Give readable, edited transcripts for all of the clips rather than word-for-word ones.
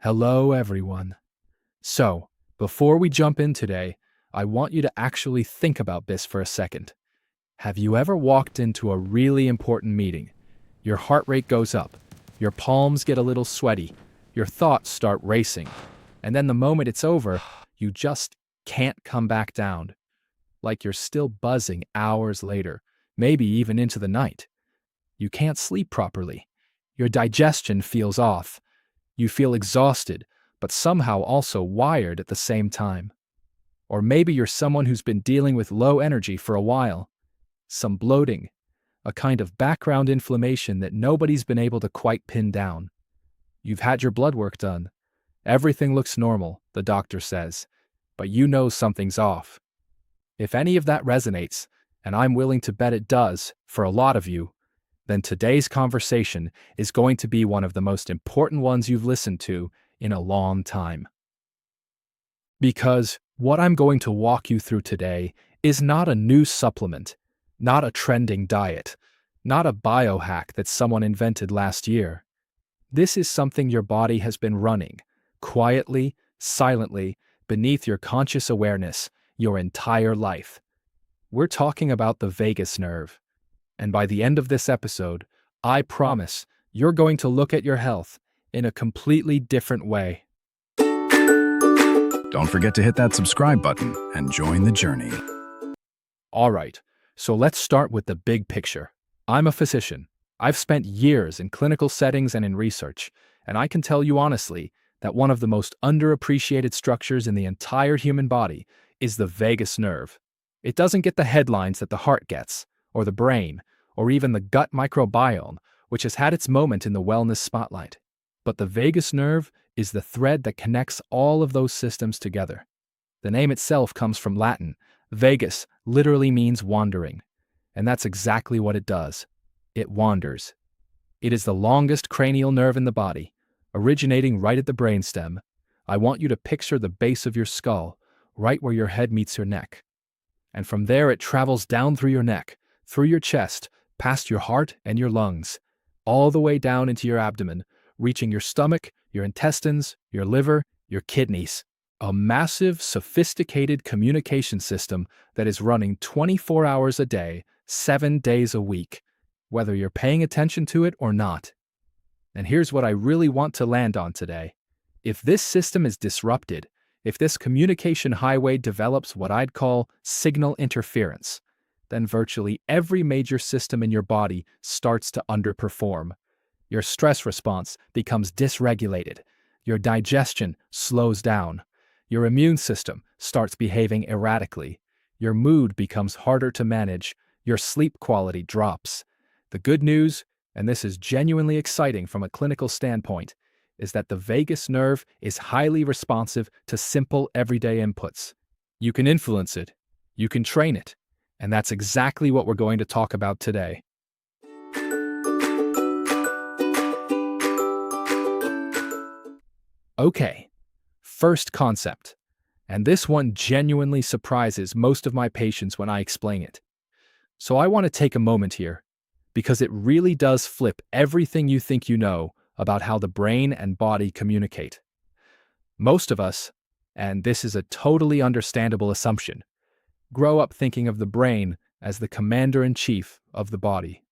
Hello, everyone. So, before we jump in today, I want you to actually think about this for a second. Have you ever walked into a really important meeting? Your heart rate goes up, your palms get a little sweaty, your thoughts start racing, and then the moment it's over, you just can't come back down. Like you're still buzzing hours later, maybe even into the night. You can't sleep properly. Your digestion feels off. You feel exhausted, but somehow also wired at the same time. Or maybe you're someone who's been dealing with low energy for a while. Some bloating, a kind of background inflammation that nobody's been able to quite pin down. You've had your blood work done. Everything looks normal, the doctor says, but you know something's off. If any of that resonates, and I'm willing to bet it does for a lot of you, then today's conversation is going to be one of the most important ones you've listened to in a long time. Because what I'm going to walk you through today is not a new supplement, not a trending diet, not a biohack that someone invented last year. This is something your body has been running, quietly, silently, beneath your conscious awareness, your entire life. We're talking about the vagus nerve. And by the end of this episode, I promise you're going to look at your health in a completely different way. Don't forget to hit that subscribe button and join the journey. All right, so let's start with the big picture. I'm a physician. I've spent years in clinical settings and in research, and I can tell you honestly that one of the most underappreciated structures in the entire human body is the vagus nerve. It doesn't get the headlines that the heart gets, or the brain, or even the gut microbiome, which has had its moment in the wellness spotlight. But the vagus nerve is the thread that connects all of those systems together. The name itself comes from Latin. Vagus literally means wandering, and that's exactly what it does. It wanders. It is the longest cranial nerve in the body, originating right at the brainstem. I want you to picture the base of your skull, right where your head meets your neck. And from there it travels down through your neck, through your chest, past your heart and your lungs, all the way down into your abdomen, reaching your stomach, your intestines, your liver, your kidneys. A massive, sophisticated communication system that is running 24 hours a day, 7 days a week, whether you're paying attention to it or not. And here's what I really want to land on today. If this system is disrupted, if this communication highway develops what I'd call signal interference, then virtually every major system in your body starts to underperform. Your stress response becomes dysregulated. Your digestion slows down. Your immune system starts behaving erratically. Your mood becomes harder to manage. Your sleep quality drops. The good news, and this is genuinely exciting from a clinical standpoint, is that the vagus nerve is highly responsive to simple everyday inputs. You can influence it. You can train it. And that's exactly what we're going to talk about today. Okay, first concept. And this one genuinely surprises most of my patients when I explain it. So I want to take a moment here, because it really does flip everything you think you know about how the brain and body communicate. Most of us, and this is a totally understandable assumption, grow up thinking of the brain as the commander-in-chief of the body.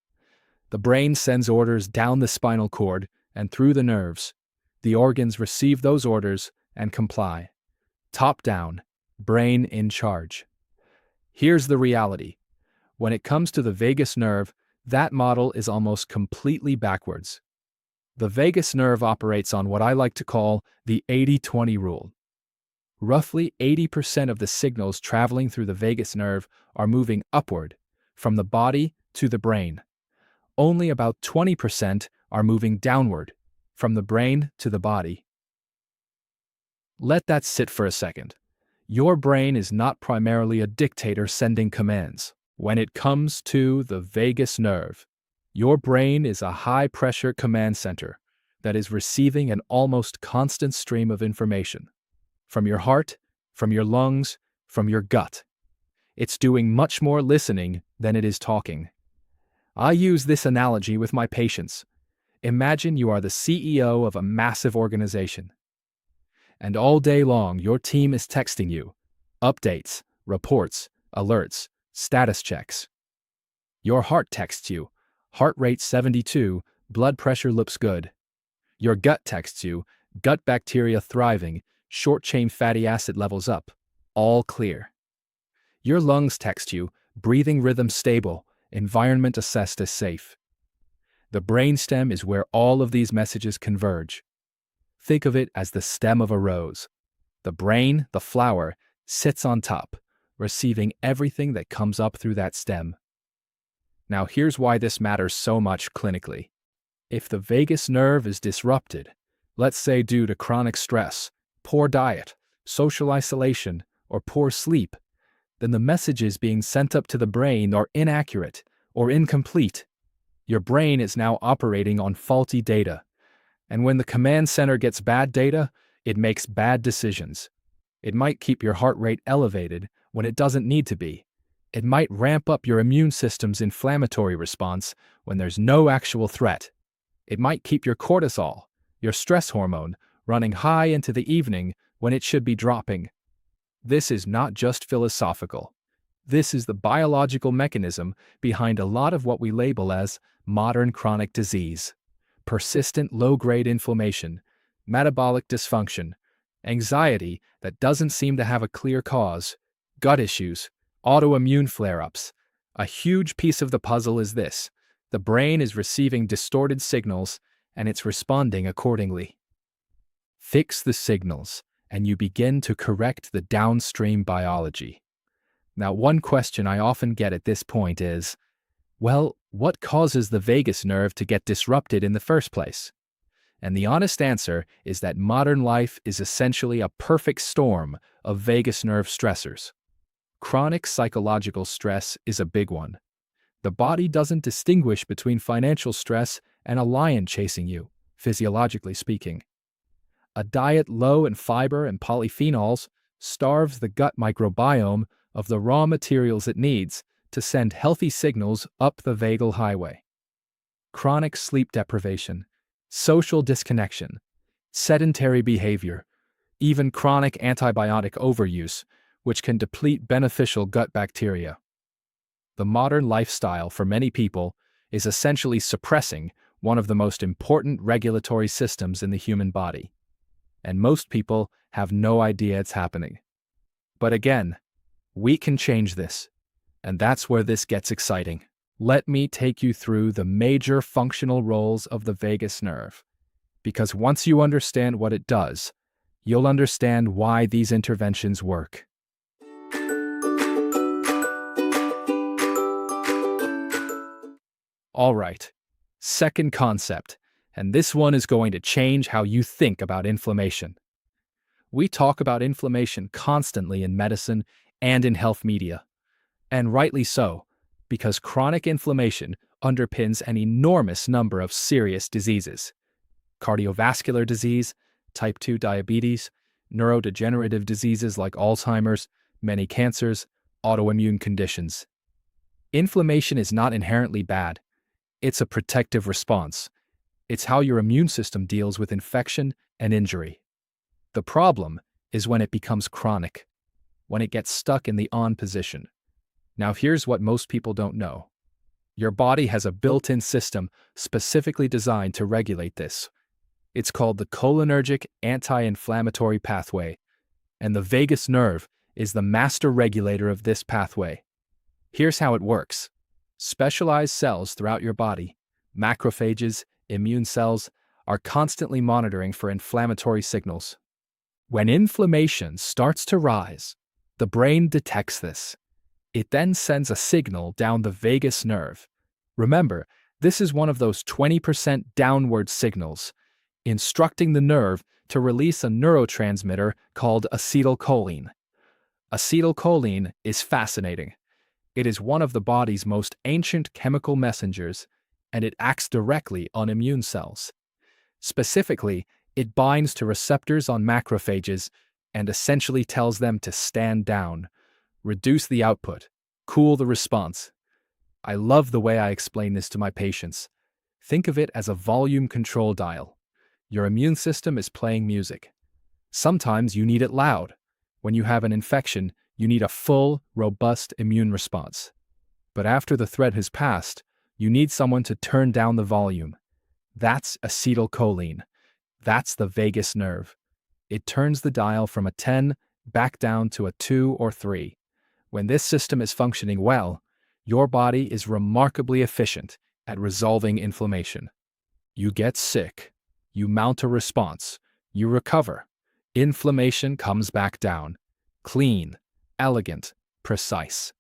The brain sends orders down the spinal cord and through the nerves. The organs receive those orders and comply. Top down, brain in charge. Here's the reality. When it comes to the vagus nerve, that model is almost completely backwards. The vagus nerve operates on what I like to call the 80-20 rule. Roughly 80% of the signals traveling through the vagus nerve are moving upward, from the body to the brain. Only about 20% are moving downward, from the brain to the body. Let that sit for a second. Your brain is not primarily a dictator sending commands. When it comes to the vagus nerve, your brain is a high-pressure command center that is receiving an almost constant stream of information. From your heart, from your lungs, from your gut. It's doing much more listening than it is talking. I use this analogy with my patients. Imagine you are the CEO of a massive organization. And all day long, your team is texting you updates, reports, alerts, status checks. Your heart texts you, heart rate 72, blood pressure looks good. Your gut texts you, gut bacteria thriving, short-chain fatty acid levels up, all clear. Your lungs text you, breathing rhythm stable, environment assessed as safe. The brainstem is where all of these messages converge. Think of it as the stem of a rose. The brain, the flower, sits on top, receiving everything that comes up through that stem. Now here's why this matters so much clinically. If the vagus nerve is disrupted, let's say due to chronic stress, poor diet, social isolation, or poor sleep, then the messages being sent up to the brain are inaccurate or incomplete. Your brain is now operating on faulty data. And when the command center gets bad data, it makes bad decisions. It might keep your heart rate elevated when it doesn't need to be. It might ramp up your immune system's inflammatory response when there's no actual threat. It might keep your cortisol, your stress hormone, running high into the evening when it should be dropping. This is not just philosophical. This is the biological mechanism behind a lot of what we label as modern chronic disease. Persistent low-grade inflammation, metabolic dysfunction, anxiety that doesn't seem to have a clear cause, gut issues, autoimmune flare-ups. A huge piece of the puzzle is this: the brain is receiving distorted signals and it's responding accordingly. Fix the signals, and you begin to correct the downstream biology. Now, one question I often get at this point is, well, what causes the vagus nerve to get disrupted in the first place? And the honest answer is that modern life is essentially a perfect storm of vagus nerve stressors. Chronic psychological stress is a big one. The body doesn't distinguish between financial stress and a lion chasing you, physiologically speaking. A diet low in fiber and polyphenols starves the gut microbiome of the raw materials it needs to send healthy signals up the vagal highway. Chronic sleep deprivation, social disconnection, sedentary behavior, even chronic antibiotic overuse, which can deplete beneficial gut bacteria. The modern lifestyle for many people is essentially suppressing one of the most important regulatory systems in the human body. And most people have no idea it's happening. But again, we can change this. And that's where this gets exciting. Let me take you through the major functional roles of the vagus nerve. Because once you understand what it does, you'll understand why these interventions work. All right, second concept, and this one is going to change how you think about inflammation. We talk about inflammation constantly in medicine and in health media. And rightly so, because chronic inflammation underpins an enormous number of serious diseases. Cardiovascular disease, type 2 diabetes, neurodegenerative diseases like Alzheimer's, many cancers, autoimmune conditions. Inflammation is not inherently bad. It's a protective response. It's how your immune system deals with infection and injury. The problem is when it becomes chronic, when it gets stuck in the on position. Now here's what most people don't know. Your body has a built-in system specifically designed to regulate this. It's called the cholinergic anti-inflammatory pathway, and the vagus nerve is the master regulator of this pathway. Here's how it works. Specialized cells throughout your body, macrophages, immune cells, are constantly monitoring for inflammatory signals. When inflammation starts to rise, the brain detects this. It then sends a signal down the vagus nerve. Remember, this is one of those 20% downward signals, instructing the nerve to release a neurotransmitter called acetylcholine. Acetylcholine is fascinating. It is one of the body's most ancient chemical messengers, and it acts directly on immune cells. Specifically, it binds to receptors on macrophages and essentially tells them to stand down, reduce the output, cool the response. I love the way I explain this to my patients. Think of it as a volume control dial. Your immune system is playing music. Sometimes you need it loud. When you have an infection, you need a full, robust immune response. But after the threat has passed, you need someone to turn down the volume. That's acetylcholine. That's the vagus nerve. It turns the dial from a 10 back down to a 2 or 3. When this system is functioning well, your body is remarkably efficient at resolving inflammation. You get sick. You mount a response. You recover. Inflammation comes back down. Clean, elegant, precise.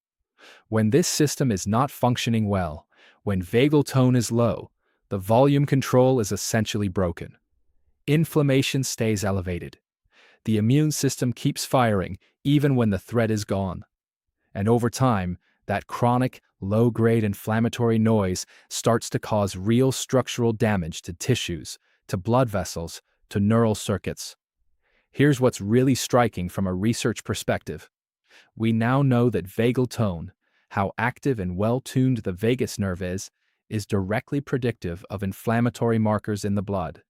When this system is not functioning well, when vagal tone is low, the volume control is essentially broken. Inflammation stays elevated. The immune system keeps firing even when the threat is gone. And over time, that chronic, low-grade inflammatory noise starts to cause real structural damage to tissues, to blood vessels, to neural circuits. Here's what's really striking from a research perspective. We now know that vagal tone, how active and well-tuned the vagus nerve is directly predictive of inflammatory markers in the blood.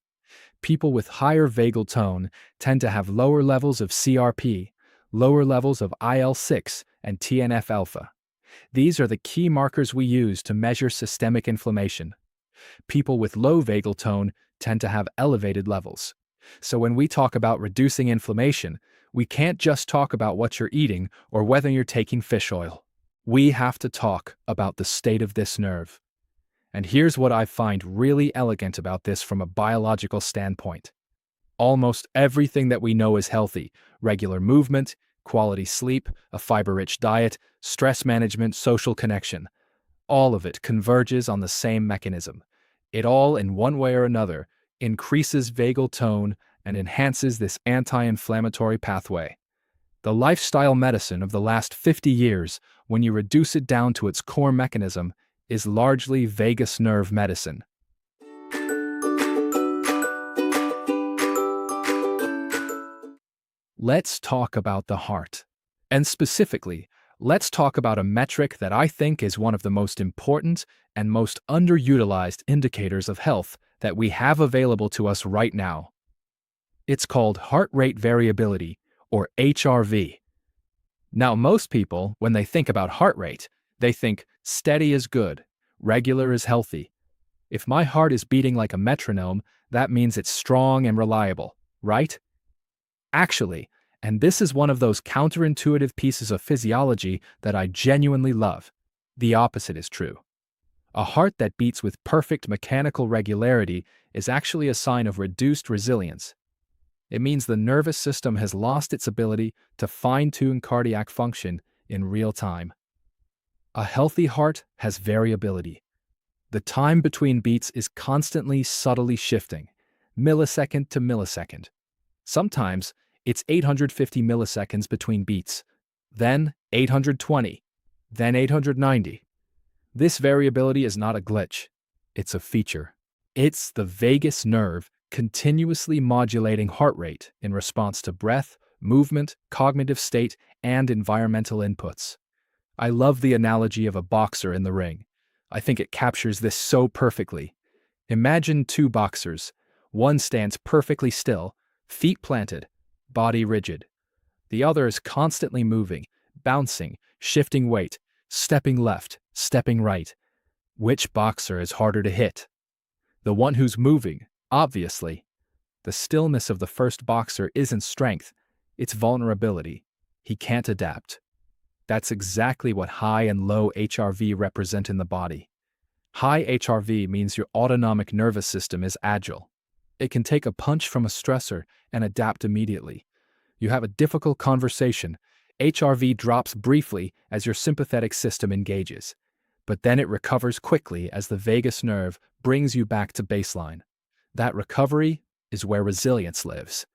People with higher vagal tone tend to have lower levels of CRP, lower levels of IL-6 and TNF-alpha. These are the key markers we use to measure systemic inflammation. People with low vagal tone tend to have elevated levels. So when we talk about reducing inflammation, we can't just talk about what you're eating or whether you're taking fish oil. We have to talk about the state of this nerve. And here's what I find really elegant about this from a biological standpoint. Almost everything that we know is healthy: regular movement, quality sleep, a fiber-rich diet, stress management, social connection. All of it converges on the same mechanism. It all, in one way or another, increases vagal tone and enhances this anti-inflammatory pathway. The lifestyle medicine of the last 50 years, when you reduce it down to its core mechanism, is largely vagus nerve medicine. Let's talk about the heart. And specifically, let's talk about a metric that I think is one of the most important and most underutilized indicators of health that we have available to us right now. It's called heart rate variability, or HRV. Now, most people, when they think about heart rate, they think steady is good, regular is healthy. If my heart is beating like a metronome, that means it's strong and reliable, right? Actually, and this is one of those counterintuitive pieces of physiology that I genuinely love, the opposite is true. A heart that beats with perfect mechanical regularity is actually a sign of reduced resilience. It means the nervous system has lost its ability to fine-tune cardiac function in real time. A healthy heart has variability. The time between beats is constantly subtly shifting, millisecond to millisecond. Sometimes it's 850 milliseconds between beats, then 820, then 890. This variability is not a glitch, it's a feature. It's the vagus nerve continuously modulating heart rate in response to breath, movement, cognitive state, and environmental inputs. I love the analogy of a boxer in the ring. I think it captures this so perfectly. Imagine two boxers. One stands perfectly still, feet planted, body rigid. The other is constantly moving, bouncing, shifting weight, stepping left, stepping right. Which boxer is harder to hit? The one who's moving, obviously. The stillness of the first boxer isn't strength, it's vulnerability. He can't adapt. That's exactly what high and low HRV represent in the body. High HRV means your autonomic nervous system is agile. It can take a punch from a stressor and adapt immediately. You have a difficult conversation. HRV drops briefly as your sympathetic system engages, but then it recovers quickly as the vagus nerve brings you back to baseline. That recovery is where resilience lives.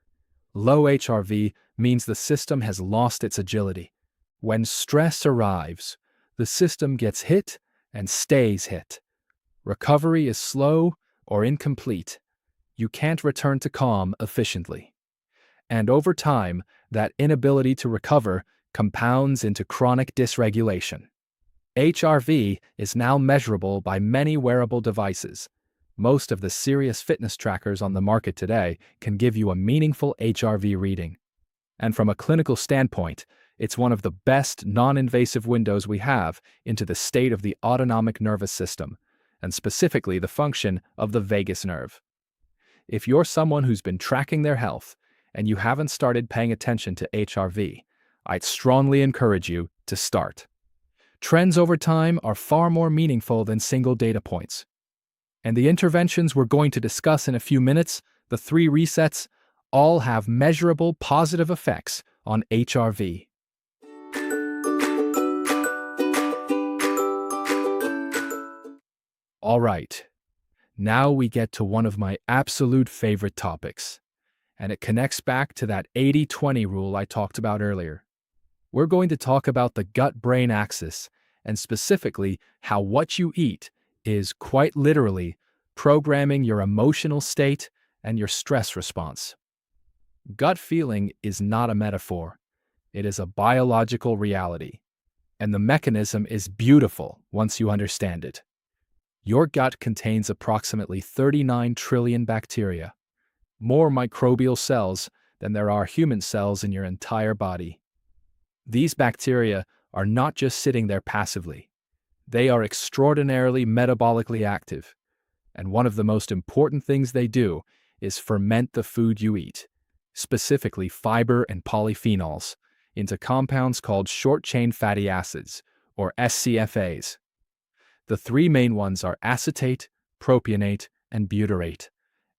Low HRV means the system has lost its agility. When stress arrives, the system gets hit and stays hit. Recovery is slow or incomplete. You can't return to calm efficiently. And over time, that inability to recover compounds into chronic dysregulation. HRV is now measurable by many wearable devices. Most of the serious fitness trackers on the market today can give you a meaningful HRV reading. And from a clinical standpoint, it's one of the best non-invasive windows we have into the state of the autonomic nervous system, and specifically the function of the vagus nerve. If you're someone who's been tracking their health and you haven't started paying attention to HRV, I'd strongly encourage you to start. Trends over time are far more meaningful than single data points. And the interventions we're going to discuss in a few minutes, the 3 resets, all have measurable positive effects on HRV. All right, now we get to one of my absolute favorite topics, and it connects back to that 80-20 rule I talked about earlier. We're going to talk about the gut-brain axis, and specifically how what you eat is quite literally programming your emotional state and your stress response. Gut feeling is not a metaphor. It is a biological reality, and the mechanism is beautiful once you understand it. Your gut contains approximately 39 trillion bacteria, more microbial cells than there are human cells in your entire body. These bacteria are not just sitting there passively. They are extraordinarily metabolically active, and one of the most important things they do is ferment the food you eat, specifically fiber and polyphenols, into compounds called short-chain fatty acids, or SCFAs. The 3 main ones are acetate, propionate, and butyrate.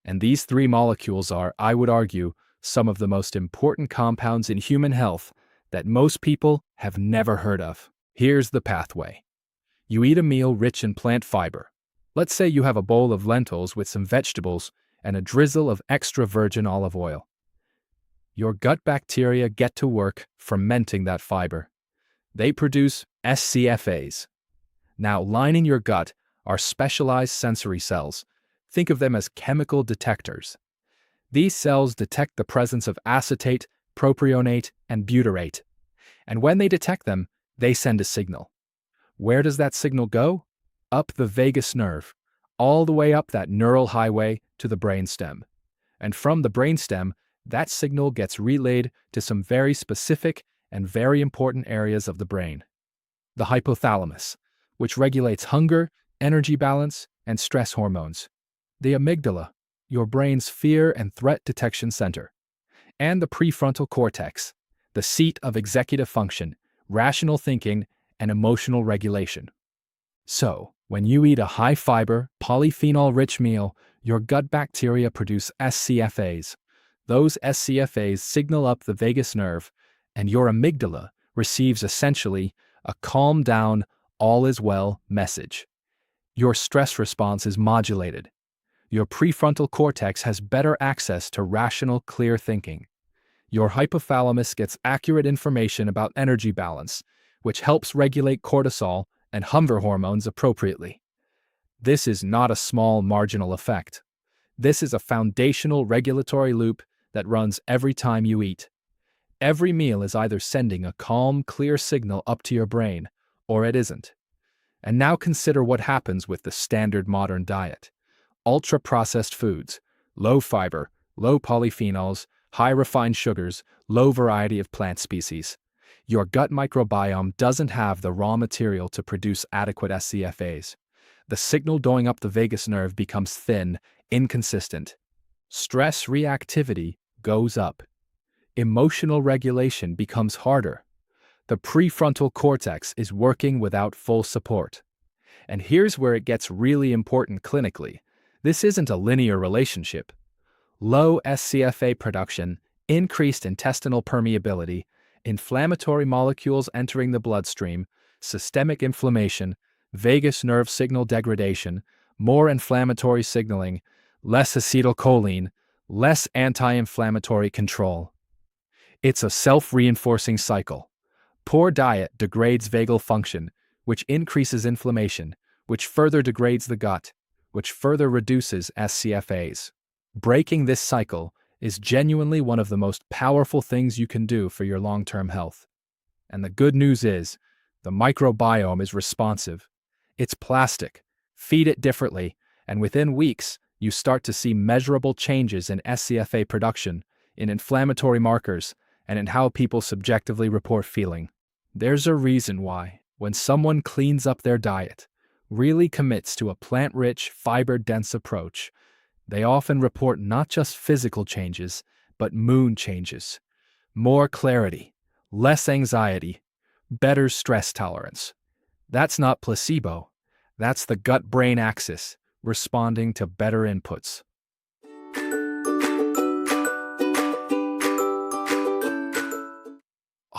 And these 3 molecules are, I would argue, some of the most important compounds in human health that most people have never heard of. Here's the pathway. You eat a meal rich in plant fiber. Let's say you have a bowl of lentils with some vegetables and a drizzle of extra virgin olive oil. Your gut bacteria get to work fermenting that fiber. They produce SCFAs. Now, lining your gut are specialized sensory cells. Think of them as chemical detectors. These cells detect the presence of acetate, propionate, and butyrate. And when they detect them, they send a signal. Where does that signal go? Up the vagus nerve, all the way up that neural highway to the brainstem. And from the brainstem, that signal gets relayed to some very specific and very important areas of the brain. The hypothalamus, which regulates hunger, energy balance, and stress hormones. The amygdala, your brain's fear and threat detection center. And the prefrontal cortex, the seat of executive function, rational thinking, and emotional regulation. So, when you eat a high-fiber, polyphenol-rich meal, your gut bacteria produce SCFAs. Those SCFAs signal up the vagus nerve, and your amygdala receives essentially a calm down, all is well message. Your stress response is modulated. Your prefrontal cortex has better access to rational, clear thinking. Your hypothalamus gets accurate information about energy balance, which helps regulate cortisol and hunger hormones appropriately. This is not a small marginal effect. This is a foundational regulatory loop that runs every time you eat. Every meal is either sending a calm, clear signal up to your brain, or it isn't. And now consider what happens with the standard modern diet. Ultra-processed foods, low fiber, low polyphenols, high refined sugars, low variety of plant species. Your gut microbiome doesn't have the raw material to produce adequate SCFAs. The signal going up the vagus nerve becomes thin, inconsistent. Stress reactivity goes up. Emotional regulation becomes harder. The prefrontal cortex is working without full support. And here's where it gets really important clinically. This isn't a linear relationship. Low SCFA production, increased intestinal permeability, inflammatory molecules entering the bloodstream, systemic inflammation, vagus nerve signal degradation, more inflammatory signaling, less acetylcholine, less anti-inflammatory control. It's a self-reinforcing cycle. Poor diet degrades vagal function, which increases inflammation, which further degrades the gut, which further reduces SCFAs. Breaking this cycle is genuinely one of the most powerful things you can do for your long-term health. And the good news is, the microbiome is responsive. It's plastic. Feed it differently, And within weeks, you start to see measurable changes in SCFA production, in inflammatory markers, and in how people subjectively report feeling. There's a reason why, when someone cleans up their diet, really commits to a plant-rich, fiber-dense approach, they often report not just physical changes, but mood changes. More clarity, less anxiety, better stress tolerance. That's not placebo. That's the gut-brain axis responding to better inputs.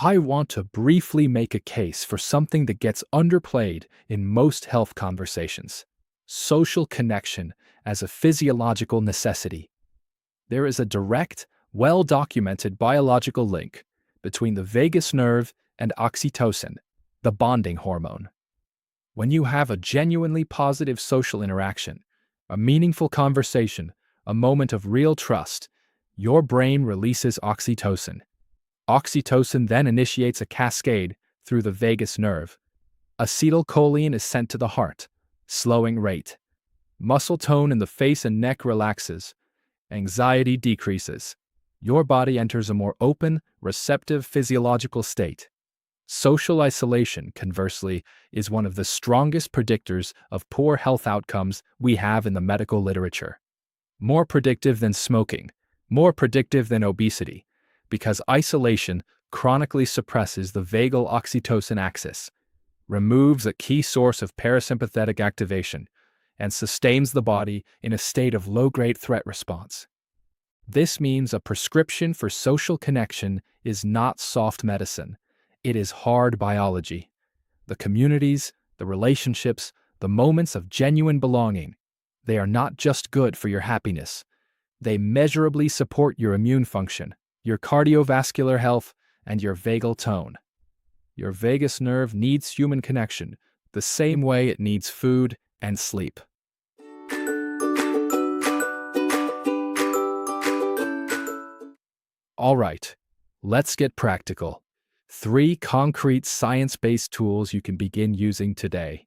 I want to briefly make a case for something that gets underplayed in most health conversations: social connection as a physiological necessity. There is a direct, well-documented biological link between the vagus nerve and oxytocin, the bonding hormone. When you have a genuinely positive social interaction, a meaningful conversation, a moment of real trust, your brain releases oxytocin. Oxytocin then initiates a cascade through the vagus nerve. Acetylcholine is sent to the heart, slowing rate. Muscle tone in the face and neck relaxes. Anxiety decreases. Your body enters a more open, receptive physiological state. Social isolation, conversely, is one of the strongest predictors of poor health outcomes we have in the medical literature. More predictive than smoking, more predictive than obesity, because isolation chronically suppresses the vagal oxytocin axis, removes a key source of parasympathetic activation, and sustains the body in a state of low-grade threat response. This means a prescription for social connection is not soft medicine. It is hard biology. The communities, the relationships, the moments of genuine belonging, they are not just good for your happiness. They measurably support your immune function, your cardiovascular health, and your vagal tone. Your vagus nerve needs human connection the same way it needs food and sleep. All right, let's get practical. 3 concrete science-based tools you can begin using today.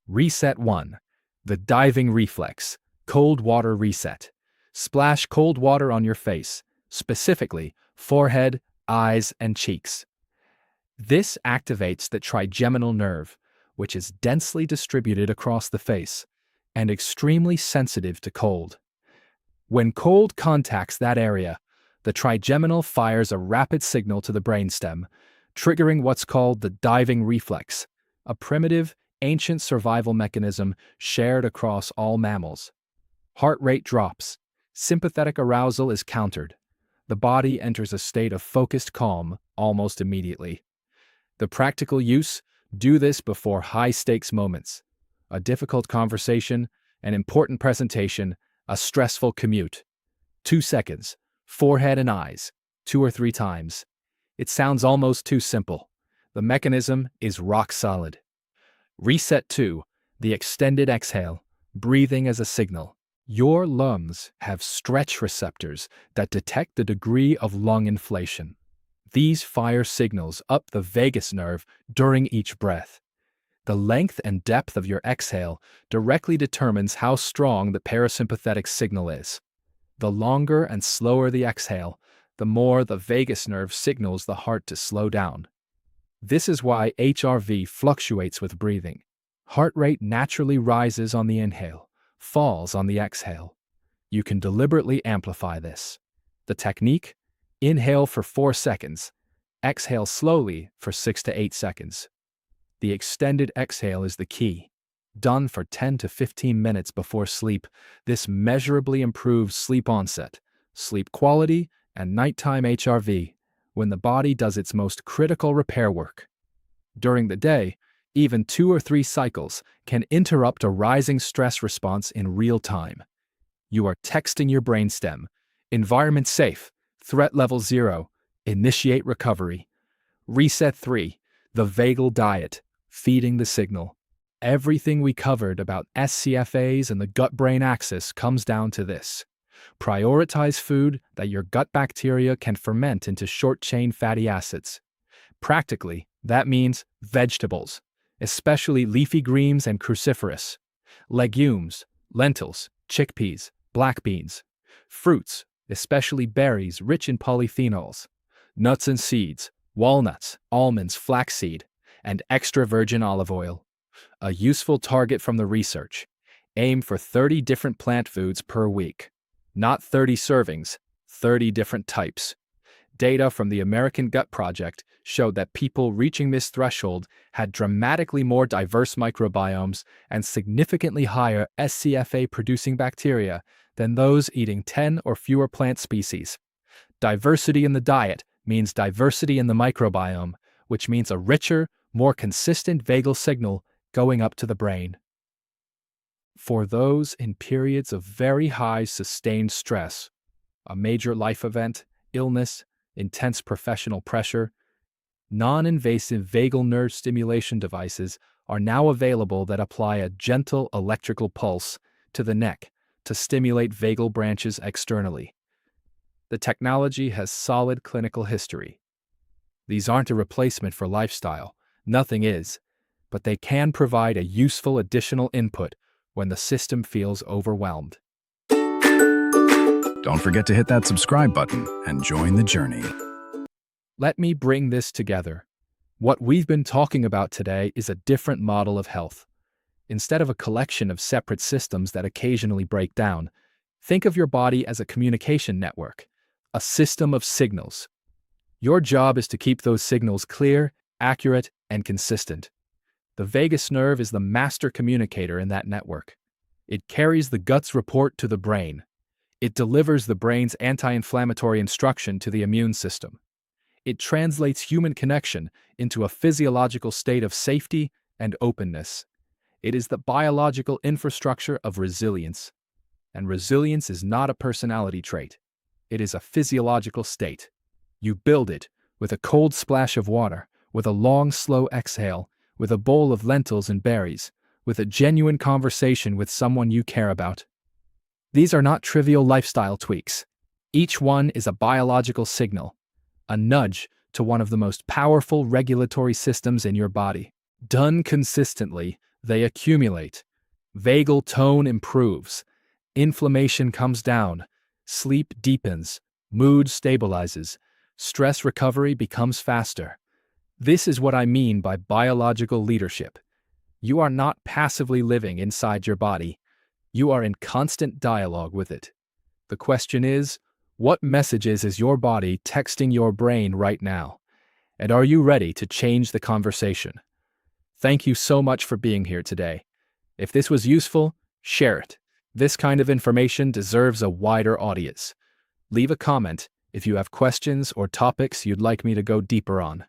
Reset 1. The diving reflex, cold water reset. Splash cold water on your face, specifically forehead, eyes, and cheeks. This activates the trigeminal nerve, which is densely distributed across the face and extremely sensitive to cold. When cold contacts that area, the trigeminal fires a rapid signal to the brainstem, triggering what's called the diving reflex, a primitive, ancient survival mechanism shared across all mammals. Heart rate drops. Sympathetic arousal is countered. The body enters a state of focused calm almost immediately. The practical use: do this before high-stakes moments. A difficult conversation, an important presentation, a stressful commute. 2 seconds. Forehead and eyes, 2 or 3 times. It sounds almost too simple. The mechanism is rock solid. Reset 2. The extended exhale, breathing as a signal. Your lungs have stretch receptors that detect the degree of lung inflation. These fire signals up the vagus nerve during each breath. The length and depth of your exhale directly determines how strong the parasympathetic signal is. The longer and slower the exhale, the more the vagus nerve signals the heart to slow down. This is why HRV fluctuates with breathing. Heart rate naturally rises on the inhale, falls on the exhale. You can deliberately amplify this. The technique: inhale for 4 seconds, exhale slowly for 6 to 8 seconds. The extended exhale is the key. Done for 10 to 15 minutes before sleep, this measurably improves sleep onset, sleep quality, and nighttime HRV when the body does its most critical repair work. During the day, even 2 or 3 cycles can interrupt a rising stress response in real time. You are texting your brainstem: environment safe, threat level 0, initiate recovery. Reset 3. The vagal diet, feeding the signal. Everything we covered about SCFAs and the gut-brain axis comes down to this. Prioritize food that your gut bacteria can ferment into short-chain fatty acids. Practically, that means vegetables, especially leafy greens and cruciferous, legumes, lentils, chickpeas, black beans, fruits, especially berries rich in polyphenols, nuts and seeds, walnuts, almonds, flaxseed, and extra virgin olive oil. A useful target from the research. Aim for 30 different plant foods per week. Not 30 servings, 30 different types. Data from the American Gut Project showed that people reaching this threshold had dramatically more diverse microbiomes and significantly higher SCFA-producing bacteria than those eating 10 or fewer plant species. Diversity in the diet means diversity in the microbiome, which means a richer, more consistent vagal signal going up to the brain. For those in periods of very high sustained stress, a major life event, illness, intense professional pressure, non-invasive vagal nerve stimulation devices are now available that apply a gentle electrical pulse to the neck to stimulate vagal branches externally. The technology has solid clinical history. These aren't a replacement for lifestyle, nothing is, but they can provide a useful additional input when the system feels overwhelmed. Don't forget to hit that subscribe button and join the journey. Let me bring this together. What we've been talking about today is a different model of health. Instead of a collection of separate systems that occasionally break down, think of your body as a communication network, a system of signals. Your job is to keep those signals clear, accurate, and consistent. The vagus nerve is the master communicator in that network. It carries the gut's report to the brain. It delivers the brain's anti-inflammatory instruction to the immune system. It translates human connection into a physiological state of safety and openness. It is the biological infrastructure of resilience. And resilience is not a personality trait. It is a physiological state. You build it with a cold splash of water, with a long, slow exhale, with a bowl of lentils and berries, with a genuine conversation with someone you care about. These are not trivial lifestyle tweaks. Each one is a biological signal, a nudge to one of the most powerful regulatory systems in your body. Done consistently, they accumulate. Vagal tone improves. Inflammation comes down. Sleep deepens. Mood stabilizes. Stress recovery becomes faster. This is what I mean by biological leadership. You are not passively living inside your body. You are in constant dialogue with it. The question is, what messages is your body texting your brain right now? And are you ready to change the conversation? Thank you so much for being here today. If this was useful, share it. This kind of information deserves a wider audience. Leave a comment if you have questions or topics you'd like me to go deeper on.